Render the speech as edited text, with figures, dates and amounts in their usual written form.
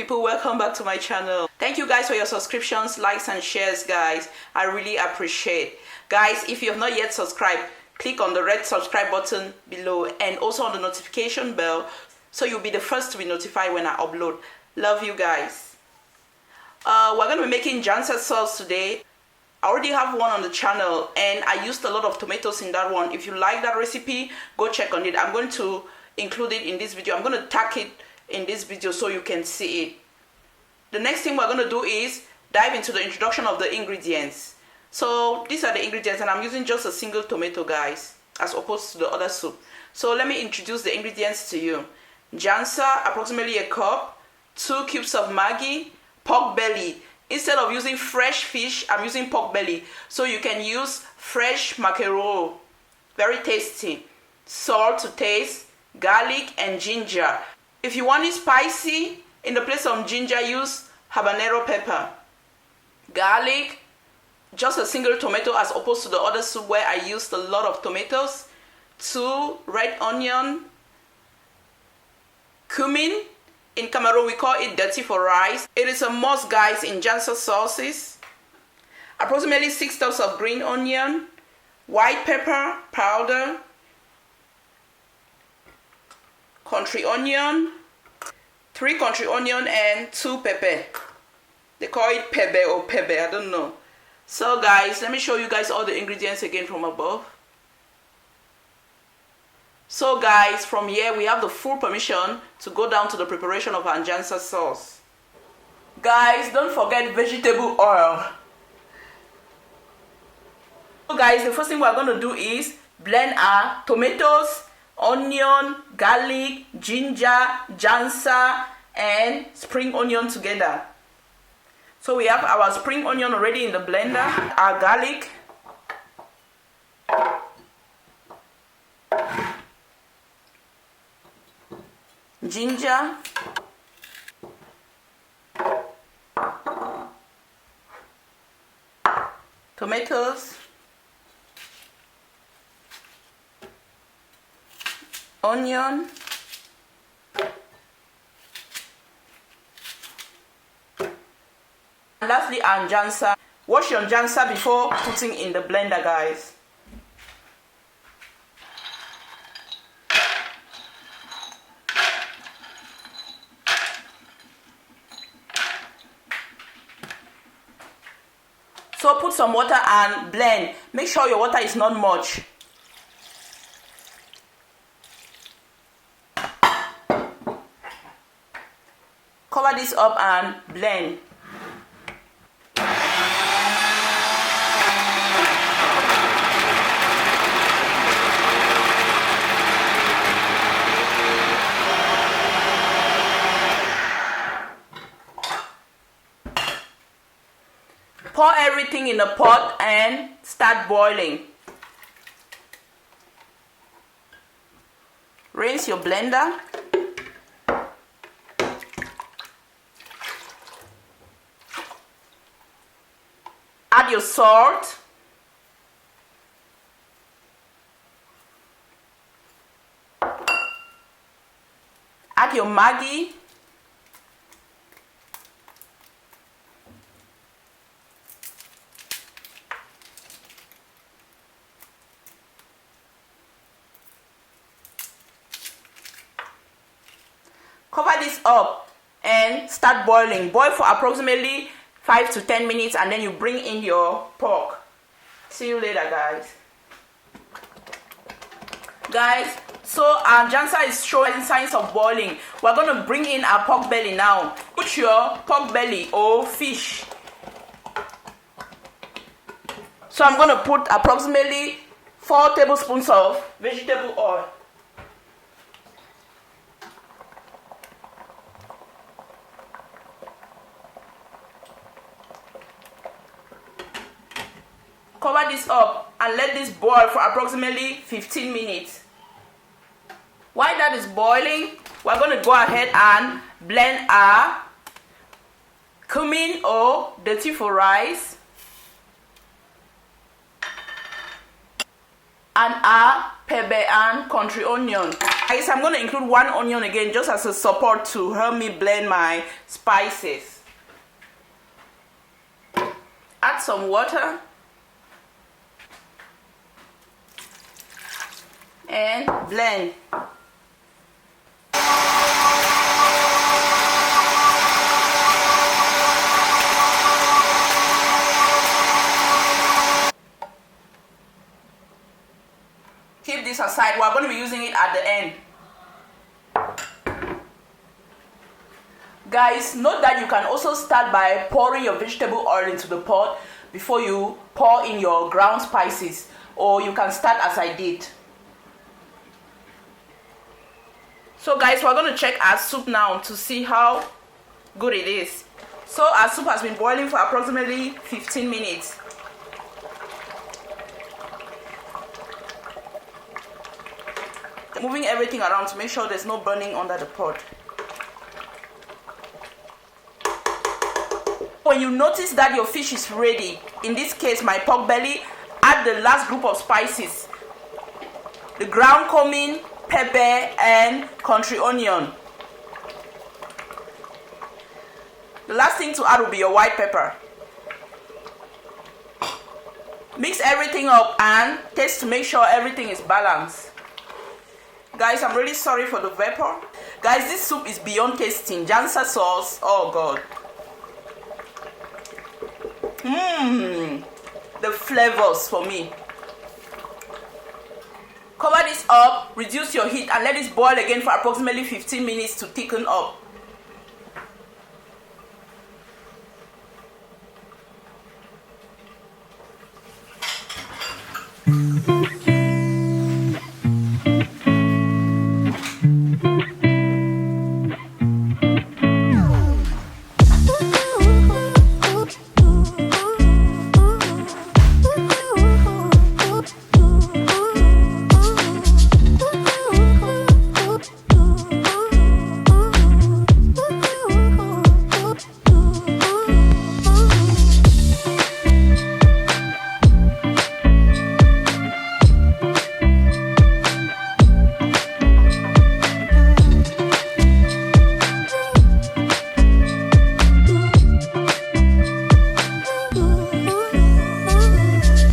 people, welcome back to my channel. Thank you guys for your subscriptions, likes and shares, guys. I really appreciate. Guys, if you have not yet subscribed, click on the red subscribe button below and also on the notification bell so you'll be the first to be notified when I upload. Love you guys. We're going to be making Njangsa sauce today. I already have one on the channel and I used a lot of tomatoes in that one. If you like that recipe, go check on it. I'm going to include it in this video. I'm going to tag it in this video so you can see it. The next thing we're going to do is dive into the introduction of the ingredients. So these are the ingredients and I'm using just a single tomato, guys, as opposed to the other soup. So let me introduce the ingredients to you. Njangsa, approximately a cup, 2 cubes of Maggi, pork belly. Instead of using fresh fish, I'm using pork belly. So you can use fresh mackerel. Very tasty. Salt to taste, garlic and ginger. If you want it spicy, in the place of ginger, use habanero pepper. Garlic, just a single tomato as opposed to the other soup where I used a lot of tomatoes. 2 red onion. Cumin. In Cameroon, we call it dirty for rice. It is a must, guys, in Njangsa sauces. Approximately 6 stalks of green onion, white pepper powder, country onion, 3 country onion and 2 pepper. They call it pebe or pebe, I don't know. So guys, let me show you guys all the ingredients again from above. So guys, from here we have the full permission to go down to the preparation of our Njangsa sauce. Guys, don't forget vegetable oil. So guys, the first thing we're going to do is blend our tomatoes, onion, garlic, ginger, Njangsa and spring onion together. So we have our spring onion already in the blender, our garlic, ginger, tomatoes, onion, and lastly our Njangsa. Wash your Njangsa before putting in the blender, guys. So put some water and blend. Make sure your water is not much. Cover this up and blend. Pour everything in a pot and start boiling. Rinse your blender. Add your salt. Add your Maggi. Cover this up and start boiling. Boil for approximately 5 to 10 minutes and then you bring in your pork. See you later, guys. Guys, so our Njangsa is showing signs of boiling. We're going to bring in our pork belly now. Put your pork belly or fish. So I'm going to put approximately 4 tablespoons of vegetable oil. Cover this up and let this boil for approximately 15 minutes. While that is boiling, we're going to go ahead and blend our cumin or dirty for rice and our pepper and country onion. Guys, I'm going to include 1 onion again just as a support to help me blend my spices. Add some water and blend. Keep this aside. We're going to be using it at the end. Guys, note that you can also start by pouring your vegetable oil into the pot before you pour in your ground spices, or you can start as I did. So guys, we're going to check our soup now to see how good it is. So our soup has been boiling for approximately 15 minutes. Moving everything around to make sure there's no burning under the pot. When you notice that your fish is ready, in this case my pork belly, add the last group of spices: the ground cumin, pepper, and country onion. The last thing to add will be your white pepper. Mix everything up and taste to make sure everything is balanced. Guys, I'm really sorry for the vapor. Guys, this soup is beyond tasting. Njangsa sauce, oh god. The flavors for me. Cover this up, reduce your heat, and let this boil again for approximately 15 minutes to thicken up.